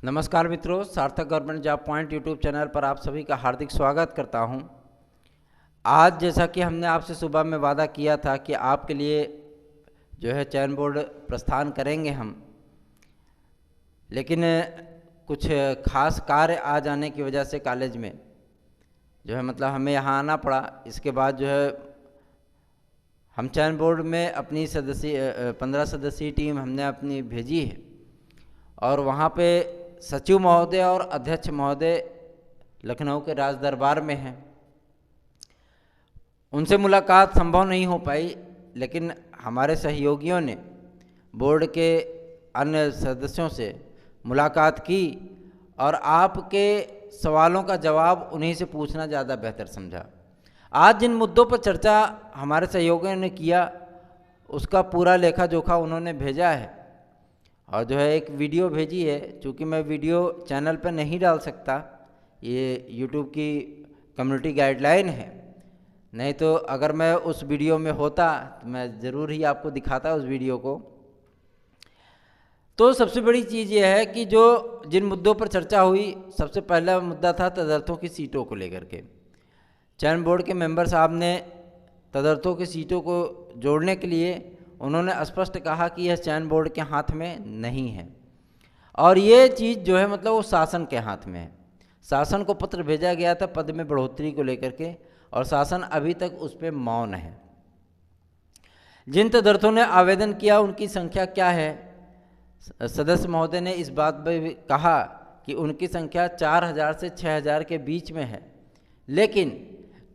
नमस्कार मित्रों, सार्थक government job point YouTube channel पर आप सभी का हार्दिक स्वागत करता हूं। आज जैसा कि हमने आपसे सुबह में वादा किया था कि आपके लिए जो है चयन बोर्ड प्रस्थान करेंगे हम, लेकिन कुछ खास कार्य आ जाने की वजह से कॉलेज में जो है मतलब हमें यहाँ आना पड़ा। इसके बाद जो है हम चयन बोर्ड में अपनी 15 सदस्यीय टीम हमने अपनी भेजी है और वहाँ पे सचिव महोदय और अध्यक्ष महोदय लखनऊ के राज दरबार में हैं। उनसे मुलाकात संभव नहीं हो पाई, लेकिन हमारे सहयोगियों ने बोर्ड के अन्य सदस्यों से मुलाकात की और आपके सवालों का जवाब उन्हीं से पूछना ज़्यादा बेहतर समझा। आज जिन मुद्दों पर चर्चा हमारे सहयोगियों ने किया उसका पूरा लेखा जोखा उन्होंने भेजा है और जो है एक वीडियो भेजी है। चूँकि मैं वीडियो चैनल पर नहीं डाल सकता, ये यूट्यूब की कम्युनिटी गाइडलाइन है, नहीं तो अगर मैं उस वीडियो में होता तो मैं ज़रूर ही आपको दिखाता उस वीडियो को। तो सबसे बड़ी चीज़ ये है कि जो जिन मुद्दों पर चर्चा हुई, सबसे पहला मुद्दा था तदर्थों की सीटों को लेकर के। चयन बोर्ड के मेंबर साहब ने तदर्थों की सीटों को जोड़ने के लिए उन्होंने स्पष्ट कहा कि यह चयन बोर्ड के हाथ में नहीं है और ये चीज़ जो है मतलब वो शासन के हाथ में है। शासन को पत्र भेजा गया था पद में बढ़ोतरी को लेकर के और शासन अभी तक उस पर मौन है। जिन तदर्थों ने आवेदन किया उनकी संख्या क्या है, सदस्य महोदय ने इस बात पर भी कहा कि उनकी संख्या 4000 से 6000 के बीच में है, लेकिन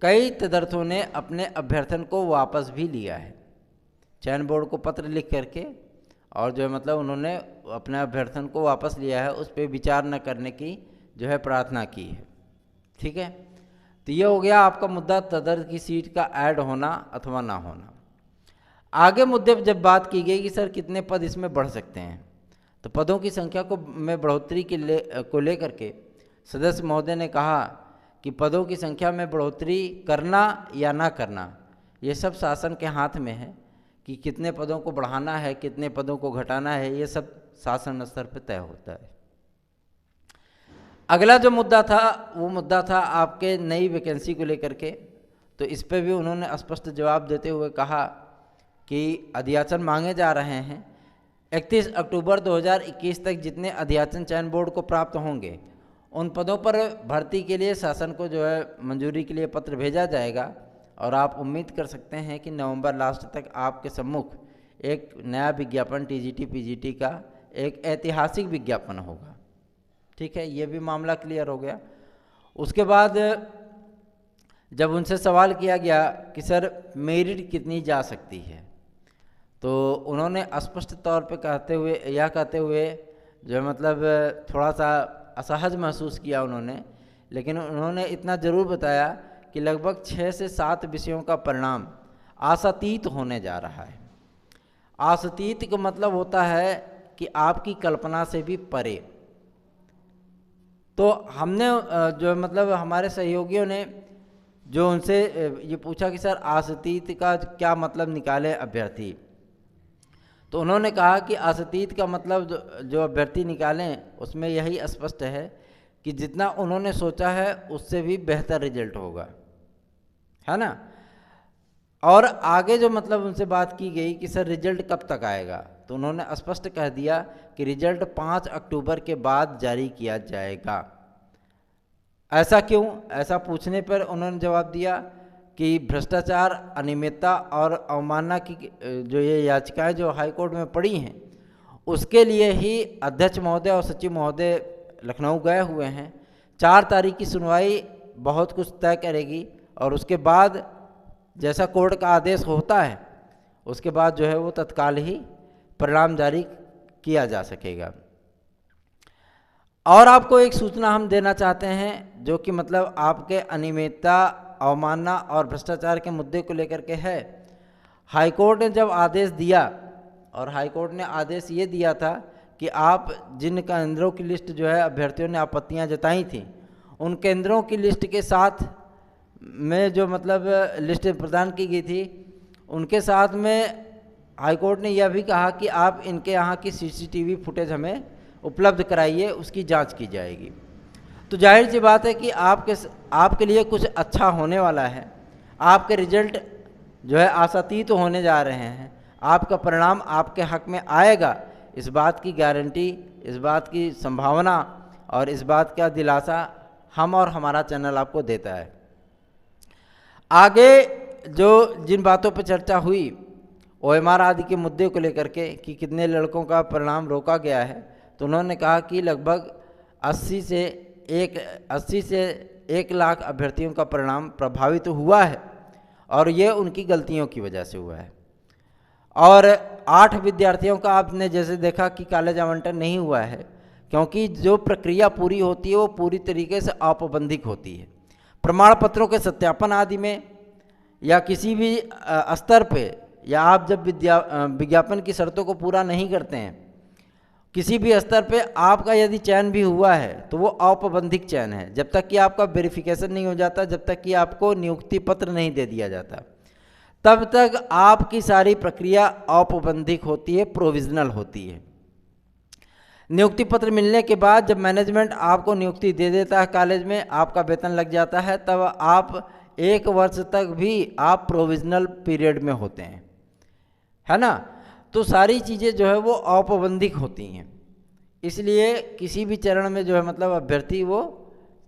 कई तदर्थों ने अपने अभ्यर्थन को वापस भी लिया है चयन बोर्ड को पत्र लिख करके, और जो है मतलब उन्होंने अपने अभ्यर्थन को वापस लिया है, उस पर विचार न करने की जो है प्रार्थना की है। ठीक है, तो ये हो गया आपका मुद्दा तदर्थ की सीट का ऐड होना अथवा ना होना। आगे मुद्दे पर जब बात की गई कि सर कितने पद इसमें बढ़ सकते हैं, तो पदों की संख्या में बढ़ोतरी को लेकर के सदस्य महोदय ने कहा कि पदों की संख्या में बढ़ोतरी करना या ना करना ये सब शासन के हाथ में है कि कितने पदों को बढ़ाना है, कितने पदों को घटाना है, ये सब शासन स्तर पर तय होता है। अगला जो मुद्दा था वो मुद्दा था आपके नई वैकेंसी को लेकर के। तो इस पर भी उन्होंने स्पष्ट जवाब देते हुए कहा कि अध्याचन मांगे जा रहे हैं। 31 अक्टूबर 2021 तक जितने अध्याचन चयन बोर्ड को प्राप्त होंगे उन पदों पर भर्ती के लिए शासन को जो है मंजूरी के लिए पत्र भेजा जाएगा और आप उम्मीद कर सकते हैं कि नवंबर लास्ट तक आपके सम्मुख एक नया विज्ञापन टीजीटी पीजीटी का एक ऐतिहासिक विज्ञापन होगा। ठीक है, ये भी मामला क्लियर हो गया। उसके बाद जब उनसे सवाल किया गया कि सर मेरिट कितनी जा सकती है, तो उन्होंने स्पष्ट तौर पे कहते हुए जो मतलब थोड़ा सा असहज महसूस किया उन्होंने, लेकिन उन्होंने इतना ज़रूर बताया कि लगभग 6 से 7 विषयों का परिणाम आशातीत होने जा रहा है। आशातीत का मतलब होता है कि आपकी कल्पना से भी परे। तो हमने जो मतलब हमारे सहयोगियों ने जो उनसे ये पूछा कि सर आशातीत का क्या मतलब निकाले अभ्यर्थी, तो उन्होंने कहा कि आशातीत का मतलब जो अभ्यर्थी निकालें उसमें यही स्पष्ट है कि जितना उन्होंने सोचा है उससे भी बेहतर रिजल्ट होगा, है ना। और आगे जो मतलब उनसे बात की गई कि सर रिजल्ट कब तक आएगा, तो उन्होंने स्पष्ट कह दिया कि रिजल्ट 5 अक्टूबर के बाद जारी किया जाएगा। ऐसा क्यों? ऐसा पूछने पर उन्होंने जवाब दिया कि भ्रष्टाचार, अनियमितता और अवमानना की जो ये याचिकाएं जो हाईकोर्ट में पड़ी हैं उसके लिए ही अध्यक्ष महोदय और सचिव महोदय लखनऊ गए हुए हैं। 4 तारीख की सुनवाई बहुत कुछ तय करेगी और उसके बाद जैसा कोर्ट का आदेश होता है उसके बाद जो है वो तत्काल ही परिणाम जारी किया जा सकेगा। और आपको एक सूचना हम देना चाहते हैं जो कि मतलब आपके अनियमितता, अवमानना और भ्रष्टाचार के मुद्दे को लेकर के है। हाईकोर्ट ने जब आदेश दिया, और हाईकोर्ट ने आदेश ये दिया था कि आप जिन केंद्रों की लिस्ट जो है अभ्यर्थियों ने आपत्तियां जताई थी उन केंद्रों की लिस्ट के साथ में जो मतलब लिस्ट प्रदान की गई थी उनके साथ में हाईकोर्ट ने यह भी कहा कि आप इनके यहाँ की सीसीटीवी फुटेज हमें उपलब्ध कराइए, उसकी जांच की जाएगी। तो जाहिर सी बात है कि आपके लिए कुछ अच्छा होने वाला है, आपके रिजल्ट जो है आशातीत होने जा रहे हैं, आपका परिणाम आपके हक में आएगा, इस बात की गारंटी, इस बात की संभावना और इस बात का दिलासा हम और हमारा चैनल आपको देता है। आगे जो जिन बातों पर चर्चा हुई OMR आदि के मुद्दे को लेकर के कि कितने लड़कों का परिणाम रोका गया है, तो उन्होंने कहा कि लगभग 80 से 1 लाख अभ्यर्थियों का परिणाम प्रभावित हुआ है और ये उनकी गलतियों की वजह से हुआ है। और 8 विद्यार्थियों का आपने जैसे देखा कि कॉलेज आवंटन नहीं हुआ है, क्योंकि जो प्रक्रिया पूरी होती है वो पूरी तरीके से औपबंधिक होती है। प्रमाण पत्रों के सत्यापन आदि में या किसी भी स्तर पे, या आप जब विज्ञापन की शर्तों को पूरा नहीं करते हैं, किसी भी स्तर पे आपका यदि चयन भी हुआ है तो वो औपबंधिक चयन है, जब तक कि आपका वेरिफिकेशन नहीं हो जाता, जब तक कि आपको नियुक्ति पत्र नहीं दे दिया जाता, तब तक आपकी सारी प्रक्रिया औपबंधिक होती है, प्रोविजनल होती है। नियुक्ति पत्र मिलने के बाद जब मैनेजमेंट आपको नियुक्ति दे देता है कॉलेज में, आपका वेतन लग जाता है, तब आप 1 वर्ष तक भी आप प्रोविजनल पीरियड में होते हैं, है ना। तो सारी चीज़ें जो है वो औपबंधिक होती हैं, इसलिए किसी भी चरण में जो है मतलब अभ्यर्थी वो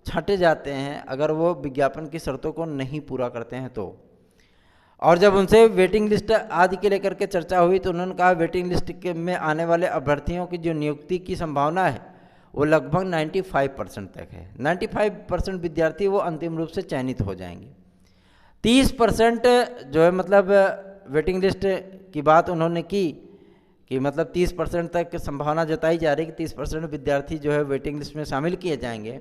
छंटे जाते हैं अगर वो विज्ञापन की शर्तों को नहीं पूरा करते हैं तो। और जब उनसे वेटिंग लिस्ट आदि के लेकर के चर्चा हुई तो उन्होंने कहा वेटिंग लिस्ट में आने वाले अभ्यर्थियों की जो नियुक्ति की संभावना है वो लगभग 95% तक है। 95% विद्यार्थी वो अंतिम रूप से चयनित हो जाएंगे। 30% जो है मतलब वेटिंग लिस्ट की बात उन्होंने की कि मतलब 30% तक संभावना जताई जा रही है कि 30% विद्यार्थी जो है वेटिंग लिस्ट में शामिल किए जाएंगे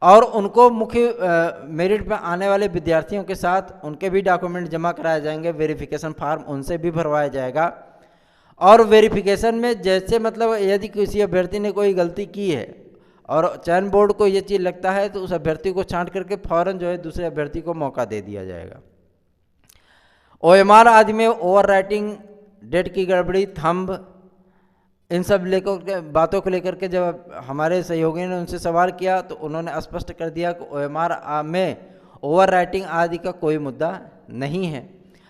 और उनको मुख्य मेरिट में आने वाले विद्यार्थियों के साथ उनके भी डॉक्यूमेंट जमा कराए जाएंगे, वेरिफिकेशन फार्म उनसे भी भरवाया जाएगा। और वेरिफिकेशन में जैसे मतलब यदि किसी अभ्यर्थी ने कोई गलती की है और चयन बोर्ड को ये चीज़ लगता है तो उस अभ्यर्थी को छांट करके फौरन जो है दूसरे अभ्यर्थी को मौका दे दिया जाएगा। OMR आदि में ओवर राइटिंग, डेट की गड़बड़ी, थंब, इन सब बातों को लेकर के जब हमारे सहयोगियों ने उनसे सवाल किया तो उन्होंने स्पष्ट कर दिया कि OMR में ओवर राइटिंग आदि का कोई मुद्दा नहीं है।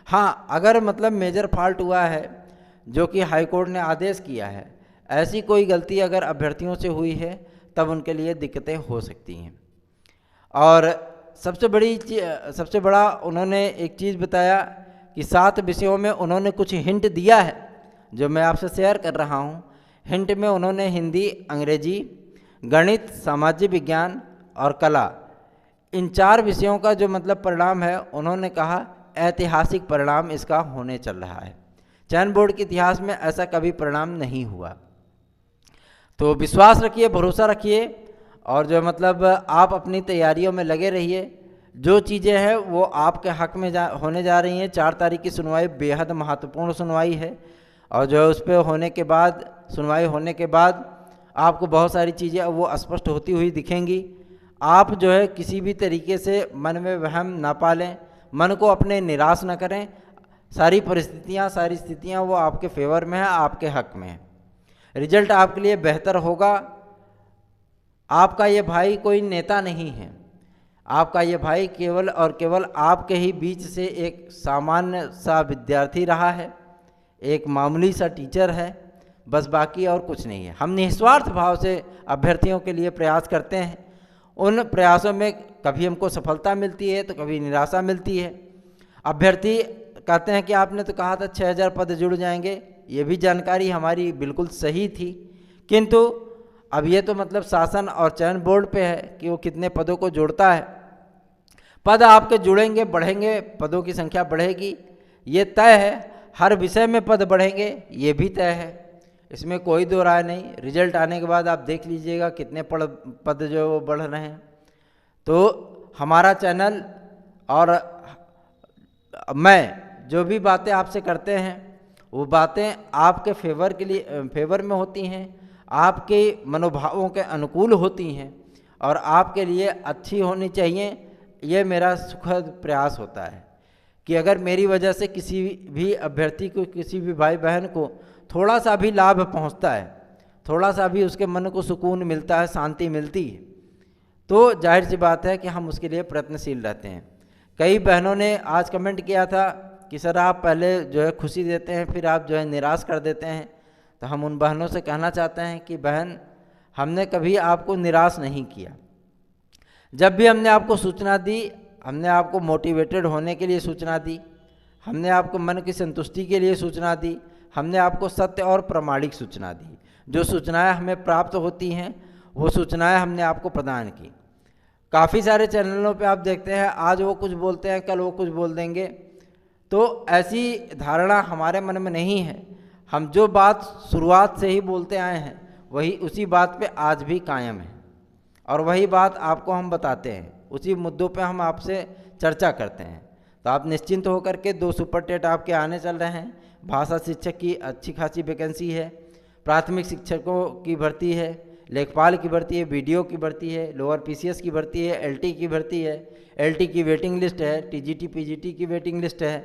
हाँ, अगर मतलब मेजर फॉल्ट हुआ है जो कि हाई कोर्ट ने आदेश किया है, ऐसी कोई गलती अगर अभ्यर्थियों से हुई है तब उनके लिए दिक्कतें हो सकती हैं। और सबसे बड़ा उन्होंने एक चीज़ बताया कि 7 विषयों में उन्होंने कुछ हिंट दिया है जो मैं आपसे शेयर कर रहा हूँ। हिंट में उन्होंने हिंदी, अंग्रेजी, गणित, सामाजिक विज्ञान और कला, इन 4 विषयों का जो मतलब परिणाम है उन्होंने कहा ऐतिहासिक परिणाम इसका होने चल रहा है। चयन बोर्ड के इतिहास में ऐसा कभी परिणाम नहीं हुआ। तो विश्वास रखिए, भरोसा रखिए और जो मतलब आप अपनी तैयारियों में लगे रहिए। जो चीज़ें हैं वो आपके हक में होने जा रही हैं। 4 तारीख की सुनवाई बेहद महत्वपूर्ण सुनवाई है और जो है उस पर सुनवाई होने के बाद आपको बहुत सारी चीज़ें वो स्पष्ट होती हुई दिखेंगी। आप जो है किसी भी तरीके से मन में वहम ना पालें, मन को अपने निराश न करें। सारी स्थितियाँ वो आपके फेवर में है, आपके हक में है। रिजल्ट आपके लिए बेहतर होगा। आपका ये भाई कोई नेता नहीं है, आपका ये भाई केवल और केवल आपके ही बीच से एक सामान्य सा विद्यार्थी रहा है, एक मामूली सा टीचर है, बस बाकी और कुछ नहीं है। हम निस्वार्थ भाव से अभ्यर्थियों के लिए प्रयास करते हैं। उन प्रयासों में कभी हमको सफलता मिलती है तो कभी निराशा मिलती है। अभ्यर्थी कहते हैं कि आपने तो कहा था 6000 पद जुड़ जाएंगे, ये भी जानकारी हमारी बिल्कुल सही थी, किंतु अब ये तो मतलब शासन और चयन बोर्ड पे है कि वो कितने पदों को जोड़ता है। पद आपके जुड़ेंगे, बढ़ेंगे, पदों की संख्या बढ़ेगी, ये तय है। हर विषय में पद बढ़ेंगे, ये भी तय है, इसमें कोई दो राय नहीं। रिजल्ट आने के बाद आप देख लीजिएगा कितने पद जो वो बढ़ रहे हैं। तो हमारा चैनल और मैं जो भी बातें आपसे करते हैं वो बातें आपके फेवर में होती हैं, आपके मनोभावों के अनुकूल होती हैं और आपके लिए अच्छी होनी चाहिए। ये मेरा सुखद प्रयास होता है कि अगर मेरी वजह से किसी भी अभ्यर्थी को, किसी भी भाई बहन को थोड़ा सा भी लाभ पहुंचता है, थोड़ा सा भी उसके मन को सुकून मिलता है, शांति मिलती है, तो जाहिर सी बात है कि हम उसके लिए प्रयत्नशील रहते हैं। कई बहनों ने आज कमेंट किया था कि सर आप पहले जो है खुशी देते हैं, फिर आप जो है निराश कर देते हैं। तो हम उन बहनों से कहना चाहते हैं कि बहन, हमने कभी आपको निराश नहीं किया। जब भी हमने आपको सूचना दी, हमने आपको मोटिवेटेड होने के लिए सूचना दी, हमने आपको मन की संतुष्टि के लिए सूचना दी, हमने आपको सत्य और प्रामाणिक सूचना दी। जो सूचनाएं हमें प्राप्त होती हैं वो सूचनाएं हमने आपको प्रदान की। काफ़ी सारे चैनलों पे आप देखते हैं, आज वो कुछ बोलते हैं, कल वो कुछ बोल देंगे, तो ऐसी धारणा हमारे मन में नहीं है। हम जो बात शुरुआत से ही बोलते आए हैं वही उसी बात पे आज भी कायम है, और वही बात आपको हम बताते हैं, उसी मुद्दों पे हम आपसे चर्चा करते हैं। तो आप निश्चिंत होकर के 2 सुपर टेट आपके आने चल रहे हैं। भाषा शिक्षक की अच्छी खासी वैकेंसी है, प्राथमिक शिक्षकों की भर्ती है, लेखपाल की भर्ती है, बीडीओ की भर्ती है, लोअर पीसीएस की भर्ती है, एलटी की भर्ती है, एलटी की वेटिंग लिस्ट है, टीजीटी पीजीटी की वेटिंग लिस्ट है।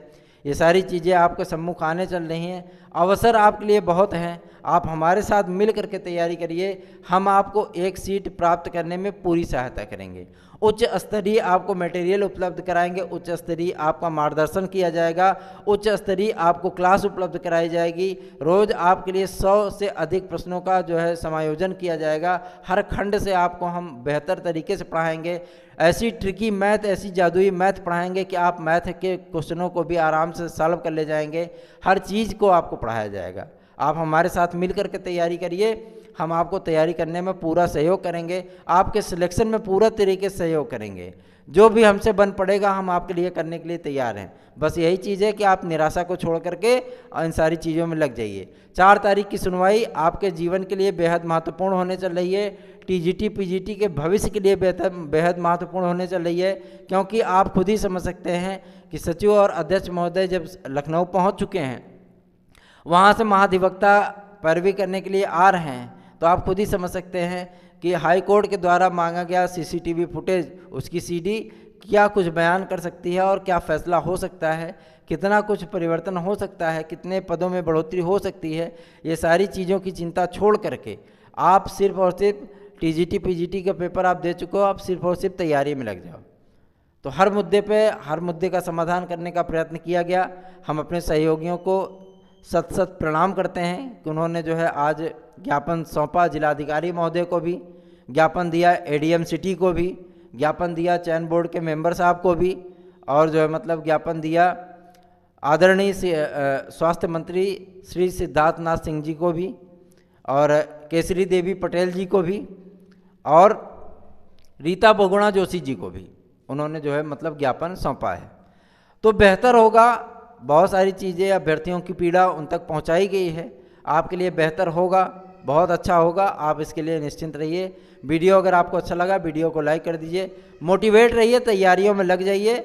ये सारी चीज़ें आपके सम्मुख आने चल रही हैं। अवसर आपके लिए बहुत हैं, आप हमारे साथ मिल करके तैयारी करिए। हम आपको एक सीट प्राप्त करने में पूरी सहायता करेंगे। उच्च स्तरीय आपको मटेरियल उपलब्ध कराएंगे, उच्च स्तरीय आपका मार्गदर्शन किया जाएगा, उच्च स्तरीय आपको क्लास उपलब्ध कराई जाएगी। रोज़ आपके लिए 100 से अधिक प्रश्नों का जो है समायोजन किया जाएगा। हर खंड से आपको हम बेहतर तरीके से पढ़ाएंगे। ऐसी ट्रिकी मैथ, ऐसी जादुई मैथ पढ़ाएंगे कि आप मैथ के क्वेश्चनों को भी आराम से सॉल्व कर ले जाएंगे। हर चीज़ को आपको पढ़ाया जाएगा। आप हमारे साथ मिल करके तैयारी करिए, हम आपको तैयारी करने में पूरा सहयोग करेंगे, आपके सिलेक्शन में पूरा तरीके से सहयोग करेंगे। जो भी हमसे बन पड़ेगा हम आपके लिए करने के लिए तैयार हैं। बस यही चीज़ है कि आप निराशा को छोड़ करके इन सारी चीज़ों में लग जाइए। 4 तारीख की सुनवाई आपके जीवन के लिए बेहद महत्वपूर्ण होने चल रही है। टीजीटी पीजीटी के भविष्य के लिए बेहद महत्वपूर्ण होने चल रही है, क्योंकि आप खुद ही समझ सकते हैं कि सचिव और अध्यक्ष महोदय जब लखनऊ पहुँच चुके हैं, वहाँ से महाधिवक्ता पैरवी करने के लिए आ रहे हैं, तो आप खुद ही समझ सकते हैं कि हाई कोर्ट के द्वारा मांगा गया सीसीटीवी फुटेज, उसकी सीडी क्या कुछ बयान कर सकती है और क्या फैसला हो सकता है, कितना कुछ परिवर्तन हो सकता है, कितने पदों में बढ़ोतरी हो सकती है। ये सारी चीज़ों की चिंता छोड़ करके आप सिर्फ और सिर्फ टीजीटी पीजीटी का पेपर आप दे चुके हो, आप सिर्फ और सिर्फ तैयारी में लग जाओ। तो हर मुद्दे का समाधान करने का प्रयत्न किया गया। हम अपने सहयोगियों को सत प्रणाम करते हैं कि उन्होंने जो है आज ज्ञापन सौंपा, जिलाधिकारी महोदय को भी ज्ञापन दिया, एडीएम सिटी को भी ज्ञापन दिया, चयन बोर्ड के मेंबर साहब को भी, और जो है मतलब ज्ञापन दिया आदरणीय स्वास्थ्य मंत्री श्री सिद्धार्थनाथ सिंह जी को भी, और केसरी देवी पटेल जी को भी, और रीता बहुगुणा जोशी जी को भी उन्होंने जो है मतलब ज्ञापन सौंपा है। तो बेहतर होगा, बहुत सारी चीज़ें अभ्यर्थियों की पीड़ा उन तक पहुंचाई गई है, आपके लिए बेहतर होगा, बहुत अच्छा होगा, आप इसके लिए निश्चिंत रहिए। वीडियो अगर आपको अच्छा लगा वीडियो को लाइक कर दीजिए, मोटिवेट रहिए, तैयारियों में लग जाइए।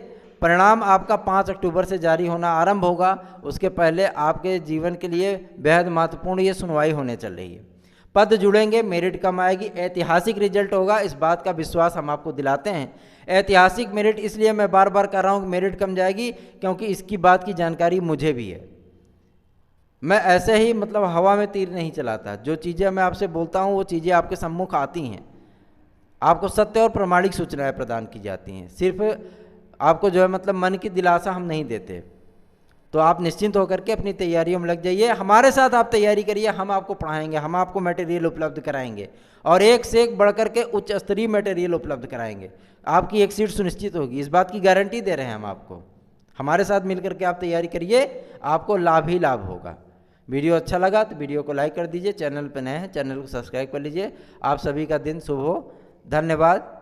परिणाम आपका 5 अक्टूबर से जारी होना आरंभ होगा, उसके पहले आपके जीवन के लिए बेहद महत्वपूर्ण ये सुनवाई होने चल रही है। पद जुड़ेंगे, मेरिट कम आएगी, ऐतिहासिक रिजल्ट होगा, इस बात का विश्वास हम आपको दिलाते हैं। ऐतिहासिक मेरिट इसलिए मैं बार बार कर रहा हूँ कि मेरिट कम जाएगी, क्योंकि इसकी बात की जानकारी मुझे भी है। मैं ऐसे ही मतलब हवा में तीर नहीं चलाता, जो चीज़ें मैं आपसे बोलता हूँ वो चीज़ें आपके सम्मुख आती हैं। आपको सत्य और प्रामाणिक सूचनाएं प्रदान की जाती हैं, सिर्फ आपको जो है मतलब मन की दिलासा हम नहीं देते। तो आप निश्चिंत होकर के अपनी तैयारियों में लग जाइए, हमारे साथ आप तैयारी करिए, हम आपको पढ़ाएंगे, हम आपको मटेरियल उपलब्ध कराएंगे, और एक से एक बढ़ करके उच्च स्तरीय मटेरियल उपलब्ध कराएंगे। आपकी एक सीट सुनिश्चित होगी, इस बात की गारंटी दे रहे हैं हम आपको। हमारे साथ मिल करके आप तैयारी करिए, आपको लाभ ही लाभ होगा। वीडियो अच्छा लगा तो वीडियो को लाइक कर दीजिए, चैनल पर नए हैं चैनल को सब्सक्राइब कर लीजिए। आप सभी का दिन शुभ हो, धन्यवाद।